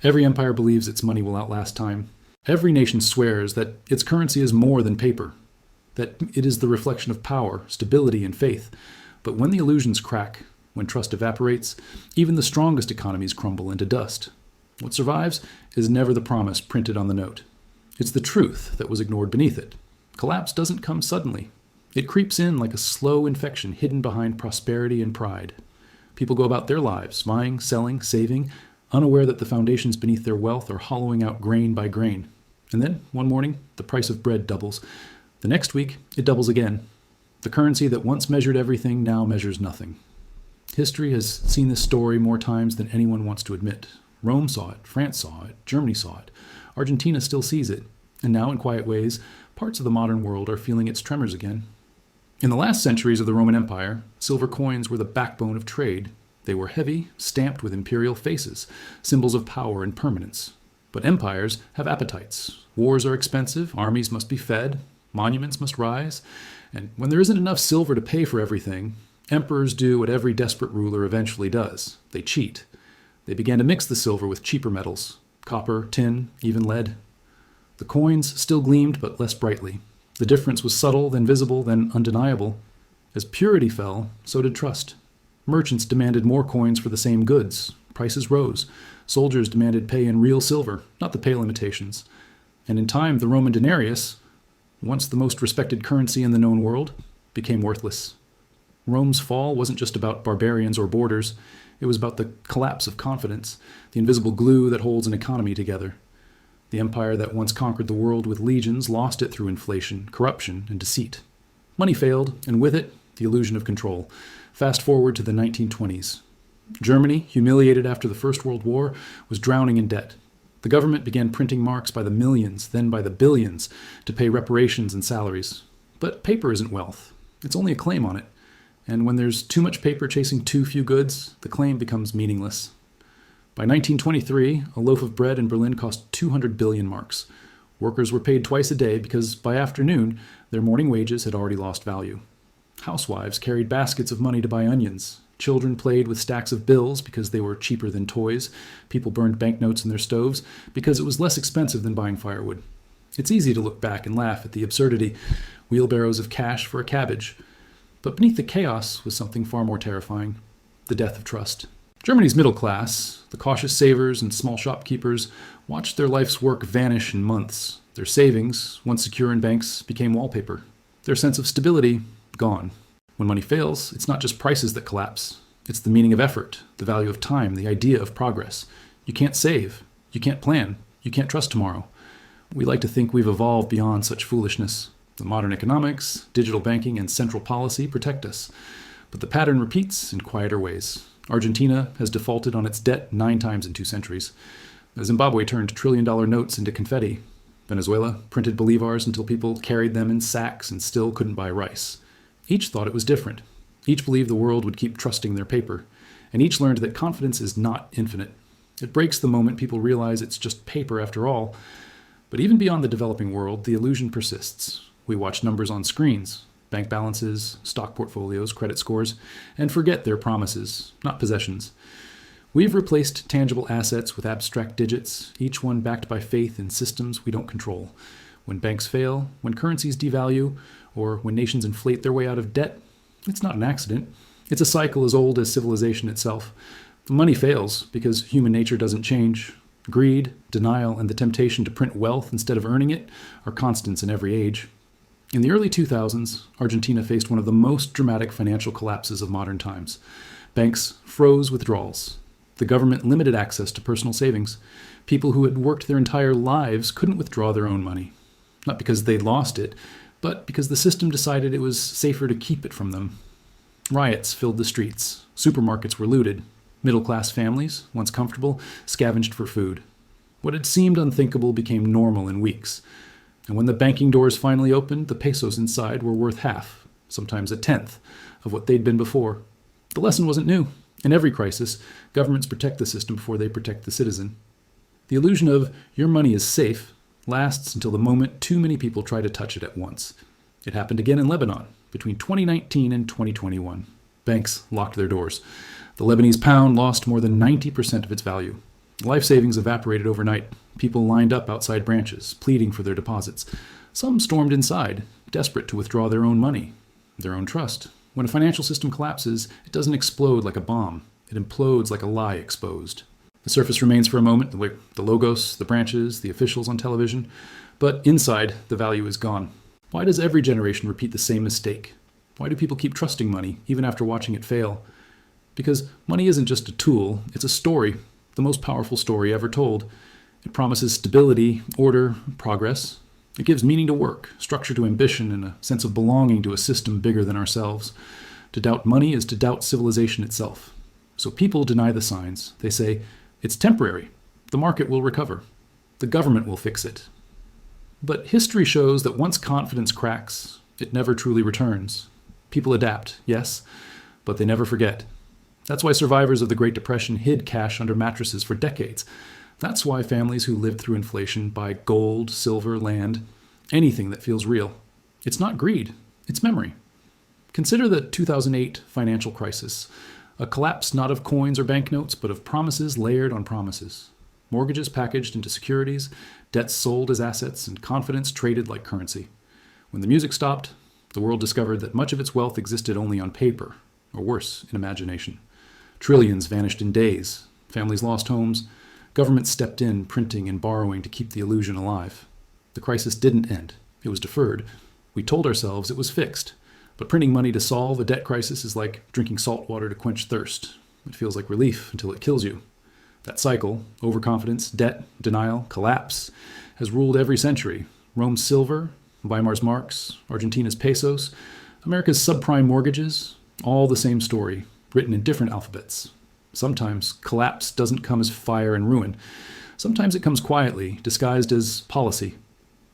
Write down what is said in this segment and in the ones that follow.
Every empire believes its money will outlast time. Every nation swears that its currency is more than paper, that it is the reflection of power, stability, and faith. But when the illusions crack, when trust evaporates, even the strongest economies crumble into dust. What survives is never the promise printed on the note. It's the truth that was ignored beneath it. Collapse doesn't come suddenly. It creeps in like a slow infection hidden behind prosperity and pride. People go about their lives, buying, selling, saving, unaware that the foundations beneath their wealth are hollowing out grain by grain. And then, one morning, the price of bread doubles. The next week, it doubles again. The currency that once measured everything now measures nothing. History has seen this story more times than anyone wants to admit. Rome saw it, France saw it, Germany saw it. Argentina still sees it. And now, in quiet ways, parts of the modern world are feeling its tremors again. In the last centuries of the Roman Empire, silver coins were the backbone of trade. They were heavy, stamped with imperial faces, symbols of power and permanence. But empires have appetites. Wars are expensive, armies must be fed, monuments must rise, and when there isn't enough silver to pay for everything, emperors do what every desperate ruler eventually does. They cheat. They began to mix the silver with cheaper metals, copper, tin, even lead. The coins still gleamed, but less brightly. The difference was subtle, then visible, then undeniable. As purity fell, so did trust. Merchants demanded more coins for the same goods. Prices rose. Soldiers demanded pay in real silver, not the pale imitations. And in time, the Roman denarius, once the most respected currency in the known world, became worthless. Rome's fall wasn't just about barbarians or borders. It was about the collapse of confidence, the invisible glue that holds an economy together. The empire that once conquered the world with legions lost it through inflation, corruption, and deceit. Money failed, and with it, the illusion of control. Fast forward to the 1920s. Germany, humiliated after the First World War, was drowning in debt. The government began printing marks by the millions, then by the billions, to pay reparations and salaries. But paper isn't wealth. It's only a claim on it. And when there's too much paper chasing too few goods, the claim becomes meaningless. By 1923, a loaf of bread in Berlin cost 200 billion marks. Workers were paid twice a day because by afternoon, their morning wages had already lost value. Housewives carried baskets of money to buy onions. Children played with stacks of bills because they were cheaper than toys. People burned banknotes in their stoves because it was less expensive than buying firewood. It's easy to look back and laugh at the absurdity. Wheelbarrows of cash for a cabbage. But beneath the chaos was something far more terrifying. The death of trust. Germany's middle class, the cautious savers and small shopkeepers, watched their life's work vanish in months. Their savings, once secure in banks, became wallpaper. Their sense of stability, gone. When money fails, it's not just prices that collapse. It's the meaning of effort, the value of time, the idea of progress. You can't save. You can't plan. You can't trust tomorrow. We like to think we've evolved beyond such foolishness. The modern economics, digital banking, and central policy protect us. But the pattern repeats in quieter ways. Argentina has defaulted on its debt 9 times in 2 centuries. Zimbabwe turned trillion-dollar notes into confetti. Venezuela printed bolivars until people carried them in sacks and still couldn't buy rice. Each thought it was different. Each believed the world would keep trusting their paper. And each learned that confidence is not infinite. It breaks the moment people realize it's just paper after all. But even beyond the developing world, the illusion persists. We watch numbers on screens, bank balances, stock portfolios, credit scores, and forget their promises, not possessions. We've replaced tangible assets with abstract digits, each one backed by faith in systems we don't control. When banks fail, when currencies devalue, or when nations inflate their way out of debt, it's not an accident. It's a cycle as old as civilization itself. Money fails because human nature doesn't change. Greed, denial, and the temptation to print wealth instead of earning it are constants in every age. In the early 2000s, Argentina faced one of the most dramatic financial collapses of modern times. Banks froze withdrawals. The government limited access to personal savings. People who had worked their entire lives couldn't withdraw their own money. Not because they'd lost it, but because the system decided it was safer to keep it from them. Riots filled the streets. Supermarkets were looted. Middle-class families, once comfortable, scavenged for food. What had seemed unthinkable became normal in weeks. And when the banking doors finally opened, the pesos inside were worth half, sometimes a tenth, of what they'd been before. The lesson wasn't new. In every crisis, governments protect the system before they protect the citizen. The illusion of your money is safe lasts until the moment too many people try to touch it at once. It happened again in Lebanon between 2019 and 2021. Banks locked their doors. The Lebanese pound lost more than 90% of its value. Life savings evaporated overnight. People lined up outside branches, pleading for their deposits. Some stormed inside, desperate to withdraw their own money, their own trust. When a financial system collapses, it doesn't explode like a bomb. It implodes like a lie exposed. The surface remains for a moment, the logos, the branches, the officials on television, but inside, the value is gone. Why does every generation repeat the same mistake? Why do people keep trusting money, even after watching it fail? Because money isn't just a tool, it's a story, the most powerful story ever told. It promises stability, order, progress. It gives meaning to work, structure to ambition, and a sense of belonging to a system bigger than ourselves. To doubt money is to doubt civilization itself. So people deny the signs. They say, it's temporary. The market will recover. The government will fix it. But history shows that once confidence cracks, it never truly returns. People adapt, yes, but they never forget. That's why survivors of the Great Depression hid cash under mattresses for decades. That's why families who lived through inflation buy gold, silver, land, anything that feels real. It's not greed, it's memory. Consider the 2008 financial crisis, a collapse not of coins or banknotes, but of promises layered on promises. Mortgages packaged into securities, debts sold as assets, and confidence traded like currency. When the music stopped, the world discovered that much of its wealth existed only on paper, or worse, in imagination. Trillions vanished in days. Families lost homes. Governments stepped in, printing and borrowing to keep the illusion alive. The crisis didn't end. It was deferred. We told ourselves it was fixed. But printing money to solve a debt crisis is like drinking salt water to quench thirst. It feels like relief until it kills you. That cycle, overconfidence, debt, denial, collapse, has ruled every century. Rome's silver, Weimar's marks, Argentina's pesos, America's subprime mortgages, all the same story, written in different alphabets. Sometimes collapse doesn't come as fire and ruin. Sometimes it comes quietly, disguised as policy.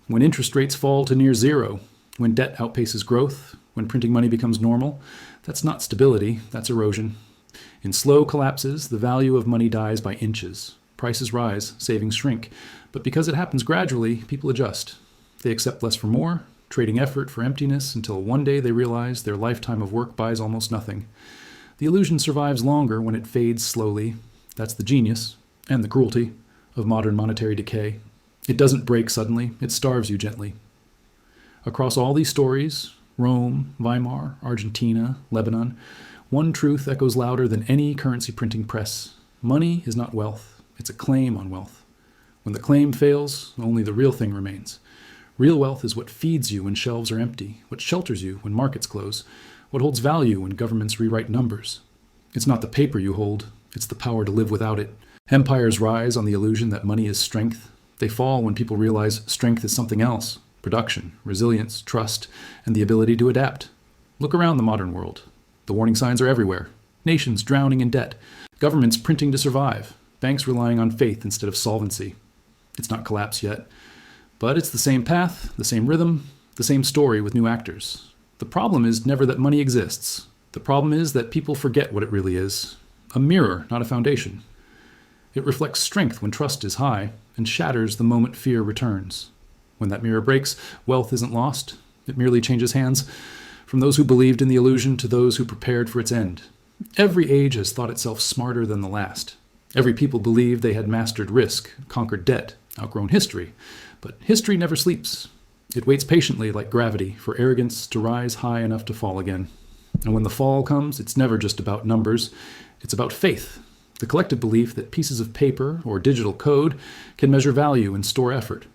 When interest rates fall to near zero, when debt outpaces growth, when printing money becomes normal, that's not stability, that's erosion. In slow collapses, the value of money dies by inches. Prices rise, savings shrink. But because it happens gradually, people adjust. They accept less for more, trading effort for emptiness until one day they realize their lifetime of work buys almost nothing. The illusion survives longer when it fades slowly. That's the genius, and the cruelty, of modern monetary decay. It doesn't break suddenly, it starves you gently. Across all these stories, Rome, Weimar, Argentina, Lebanon, one truth echoes louder than any currency printing press. Money is not wealth, it's a claim on wealth. When the claim fails, only the real thing remains. Real wealth is what feeds you when shelves are empty, what shelters you when markets close, what holds value when governments rewrite numbers. It's not the paper you hold, it's the power to live without it. Empires rise on the illusion that money is strength. They fall when people realize strength is something else: production, resilience, trust, and the ability to adapt. Look around the modern world. The warning signs are everywhere. Nations drowning in debt. Governments printing to survive. Banks relying on faith instead of solvency. It's not collapse yet. But it's the same path, the same rhythm, the same story with new actors. The problem is never that money exists. The problem is that people forget what it really is. A mirror, not a foundation. It reflects strength when trust is high and shatters the moment fear returns. When that mirror breaks, wealth isn't lost. It merely changes hands from those who believed in the illusion to those who prepared for its end. Every age has thought itself smarter than the last. Every people believed they had mastered risk, conquered debt, outgrown history. But history never sleeps. It waits patiently like gravity for arrogance to rise high enough to fall again. And when the fall comes, it's never just about numbers. It's about faith, the collective belief that pieces of paper or digital code can measure value and store effort.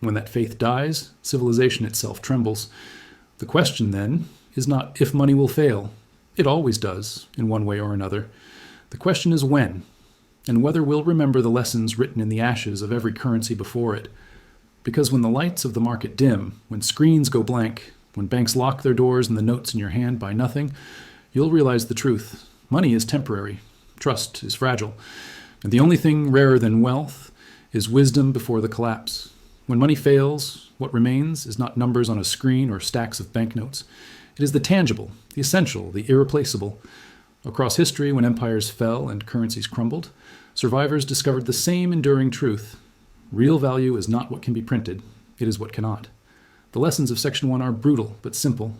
When that faith dies, civilization itself trembles. The question, then, is not if money will fail. It always does, in one way or another. The question is when, and whether we'll remember the lessons written in the ashes of every currency before it. Because when the lights of the market dim, when screens go blank, when banks lock their doors and the notes in your hand buy nothing, you'll realize the truth. Money is temporary. Trust is fragile. And the only thing rarer than wealth is wisdom before the collapse. When money fails, what remains is not numbers on a screen or stacks of banknotes. It is the tangible, the essential, the irreplaceable. Across history, when empires fell and currencies crumbled, survivors discovered the same enduring truth. Real value is not what can be printed, it is what cannot. The lessons of Section 1 are brutal but simple.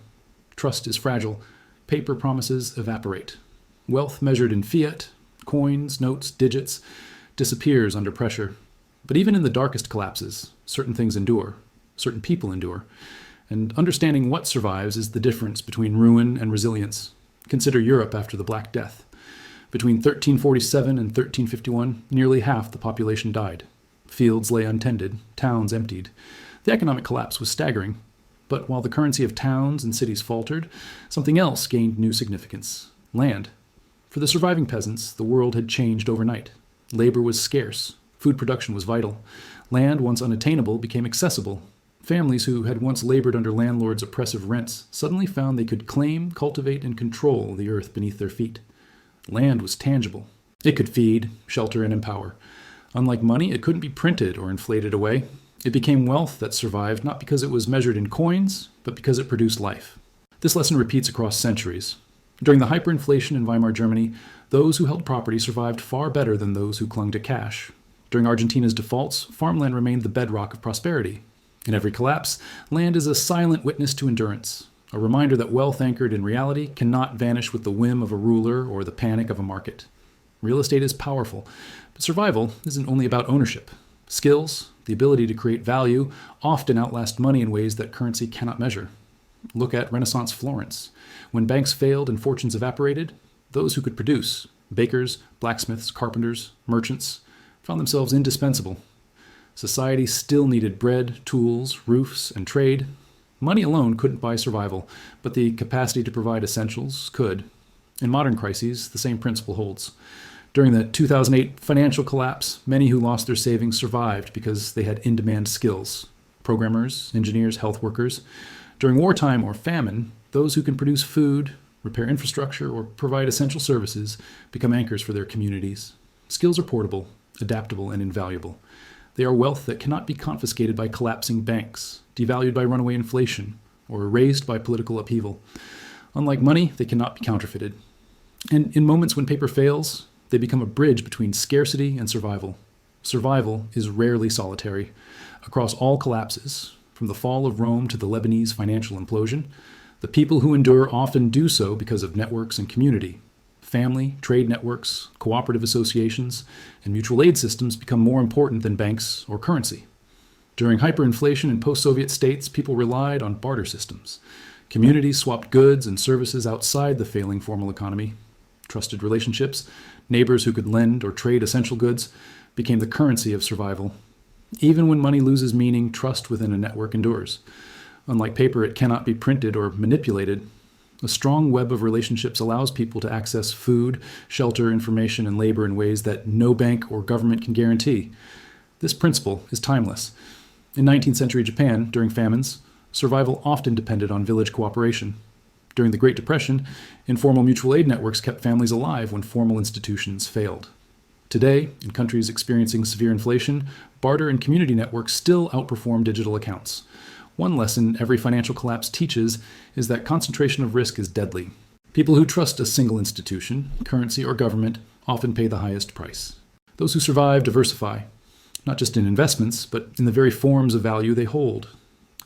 Trust is fragile. Paper promises evaporate. Wealth measured in fiat, coins, notes, digits, disappears under pressure. But even in the darkest collapses, certain things endure, certain people endure. And understanding what survives is the difference between ruin and resilience. Consider Europe after the Black Death. Between 1347 and 1351, nearly half the population died. Fields lay untended, towns emptied. The economic collapse was staggering. But while the currency of towns and cities faltered, something else gained new significance: land. For the surviving peasants, the world had changed overnight. Labor was scarce. Food production was vital. Land, once unattainable, became accessible. Families who had once labored under landlords' oppressive rents suddenly found they could claim, cultivate, and control the earth beneath their feet. Land was tangible. It could feed, shelter, and empower. Unlike money, it couldn't be printed or inflated away. It became wealth that survived not because it was measured in coins, but because it produced life. This lesson repeats across centuries. During the hyperinflation in Weimar Germany, those who held property survived far better than those who clung to cash. During Argentina's defaults, farmland remained the bedrock of prosperity. In every collapse, land is a silent witness to endurance, a reminder that wealth anchored in reality cannot vanish with the whim of a ruler or the panic of a market. Real estate is powerful, but survival isn't only about ownership. Skills, the ability to create value, often outlast money in ways that currency cannot measure. Look at Renaissance Florence. When banks failed and fortunes evaporated, those who could produce, bakers, blacksmiths, carpenters, merchants, found themselves indispensable. Society still needed bread, tools, roofs, and trade. Money alone couldn't buy survival, but the capacity to provide essentials could. In modern crises, the same principle holds. During the 2008 financial collapse, many who lost their savings survived because they had in-demand skills: programmers, engineers, health workers. During wartime or famine, those who can produce food, repair infrastructure, or provide essential services become anchors for their communities. Skills are portable, adaptable, and invaluable. They are wealth that cannot be confiscated by collapsing banks, devalued by runaway inflation, or erased by political upheaval. Unlike money, they cannot be counterfeited. And in moments when paper fails, they become a bridge between scarcity and survival. Survival is rarely solitary. Across all collapses, from the fall of Rome to the Lebanese financial implosion, the people who endure often do so because of networks and community. Family, trade networks, cooperative associations, and mutual aid systems become more important than banks or currency. During hyperinflation in post-Soviet states, people relied on barter systems. Communities swapped goods and services outside the failing formal economy. Trusted relationships, neighbors who could lend or trade essential goods, became the currency of survival. Even when money loses meaning, trust within a network endures. Unlike paper, it cannot be printed or manipulated. A strong web of relationships allows people to access food, shelter, information, and labor in ways that no bank or government can guarantee. This principle is timeless. In 19th century Japan, during famines, survival often depended on village cooperation. During the Great Depression, informal mutual aid networks kept families alive when formal institutions failed. Today, in countries experiencing severe inflation, barter and community networks still outperform digital accounts. One lesson every financial collapse teaches is that concentration of risk is deadly. People who trust a single institution, currency, or government often pay the highest price. Those who survive diversify, not just in investments, but in the very forms of value they hold.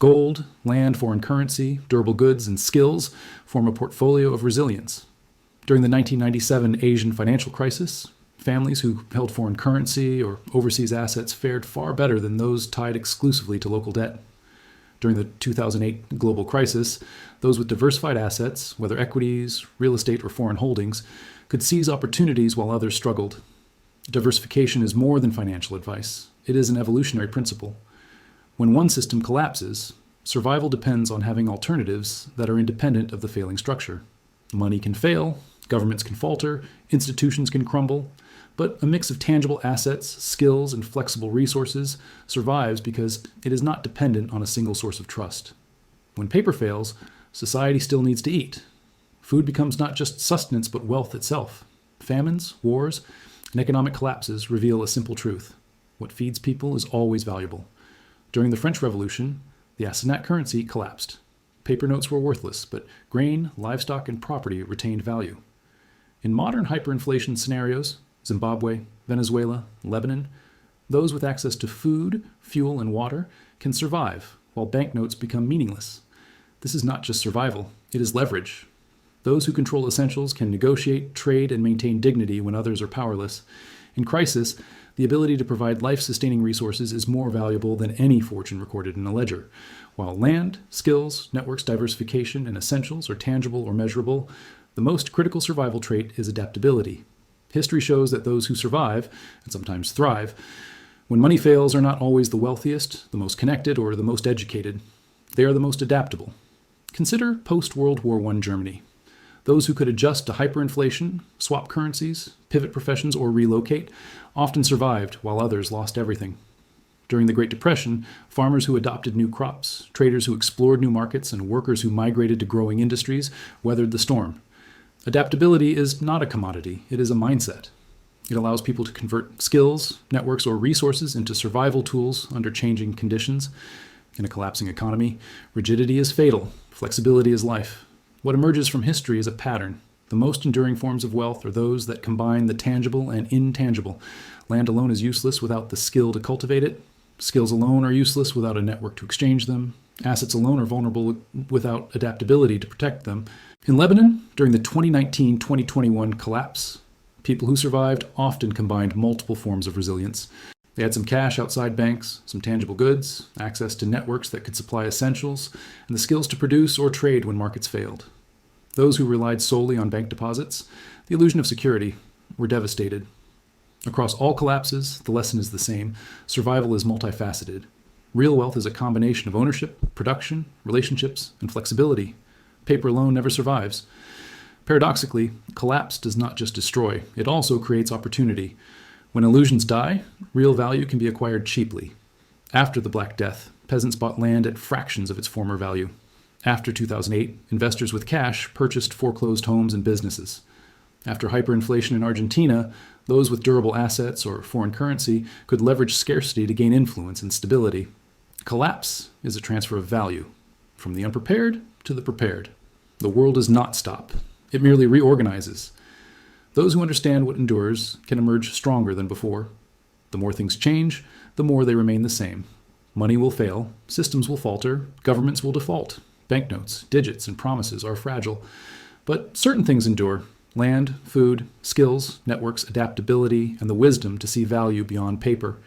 Gold, land, foreign currency, durable goods, and skills form a portfolio of resilience. During the 1997 Asian financial crisis, families who held foreign currency or overseas assets fared far better than those tied exclusively to local debt. During the 2008 global crisis, those with diversified assets, whether equities, real estate, or foreign holdings, could seize opportunities while others struggled. Diversification is more than financial advice. It is an evolutionary principle. When one system collapses, survival depends on having alternatives that are independent of the failing structure. Money can fail, governments can falter, institutions can crumble, but a mix of tangible assets, skills, and flexible resources survives because it is not dependent on a single source of trust. When paper fails, society still needs to eat. Food becomes not just sustenance but wealth itself. Famines, wars, and economic collapses reveal a simple truth: what feeds people is always valuable. During the French Revolution, the assignat currency collapsed. Paper notes were worthless, but grain, livestock, and property retained value. In modern hyperinflation scenarios, Zimbabwe, Venezuela, Lebanon, those with access to food, fuel, and water can survive, while banknotes become meaningless. This is not just survival, it is leverage. Those who control essentials can negotiate, trade, and maintain dignity when others are powerless. In crisis, the ability to provide life-sustaining resources is more valuable than any fortune recorded in a ledger. While land, skills, networks, diversification, and essentials are tangible or measurable, the most critical survival trait is adaptability. History shows that those who survive, and sometimes thrive, when money fails, are not always the wealthiest, the most connected, or the most educated. They are the most adaptable. Consider post-World War I Germany. Those who could adjust to hyperinflation, swap currencies, pivot professions, or relocate often survived, while others lost everything. During the Great Depression, farmers who adopted new crops, traders who explored new markets, and workers who migrated to growing industries weathered the storm. Adaptability is not a commodity, it is a mindset. It allows people to convert skills, networks, or resources into survival tools under changing conditions. In a collapsing economy, rigidity is fatal, flexibility is life. What emerges from history is a pattern. The most enduring forms of wealth are those that combine the tangible and intangible. Land alone is useless without the skill to cultivate it. Skills alone are useless without a network to exchange them. Assets alone are vulnerable without adaptability to protect them. In Lebanon, during the 2019-2021 collapse, people who survived often combined multiple forms of resilience. They had some cash outside banks, some tangible goods, access to networks that could supply essentials, and the skills to produce or trade when markets failed. Those who relied solely on bank deposits, the illusion of security, were devastated. Across all collapses, the lesson is the same. Survival is multifaceted. Real wealth is a combination of ownership, production, relationships, and flexibility. Paper alone never survives. Paradoxically, collapse does not just destroy, it also creates opportunity. When illusions die, real value can be acquired cheaply. After the Black Death, peasants bought land at fractions of its former value. After 2008, investors with cash purchased foreclosed homes and businesses. After hyperinflation in Argentina, those with durable assets or foreign currency could leverage scarcity to gain influence and stability. Collapse is a transfer of value, from the unprepared to the prepared. The world does not stop. It merely reorganizes. Those who understand what endures can emerge stronger than before. The more things change, the more they remain the same. Money will fail, systems will falter, governments will default. Banknotes, digits, and promises are fragile. But certain things endure: land, food, skills, networks, adaptability, and the wisdom to see value beyond paper.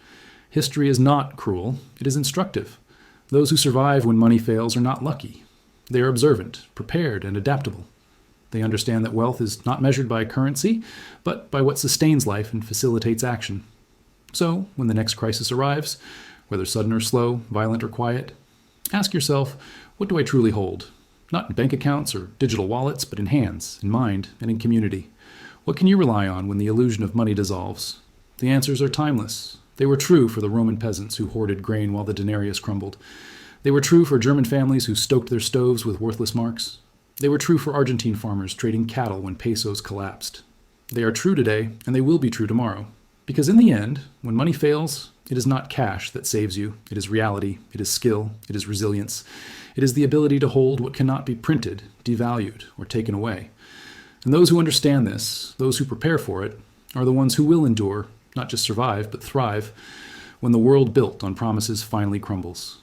History is not cruel, it is instructive. Those who survive when money fails are not lucky. They are observant, prepared, and adaptable. They understand that wealth is not measured by currency, but by what sustains life and facilitates action. So, when the next crisis arrives, whether sudden or slow, violent or quiet, ask yourself, what do I truly hold? Not in bank accounts or digital wallets, but in hands, in mind, and in community. What can you rely on when the illusion of money dissolves? The answers are timeless. They were true for the Roman peasants who hoarded grain while the denarius crumbled. They were true for German families who stoked their stoves with worthless marks. They were true for Argentine farmers trading cattle when pesos collapsed. They are true today, and they will be true tomorrow. Because in the end, when money fails, it is not cash that saves you. It is reality, it is skill, it is resilience. It is the ability to hold what cannot be printed, devalued, or taken away. And those who understand this, those who prepare for it, are the ones who will endure, not just survive, but thrive, when the world built on promises finally crumbles.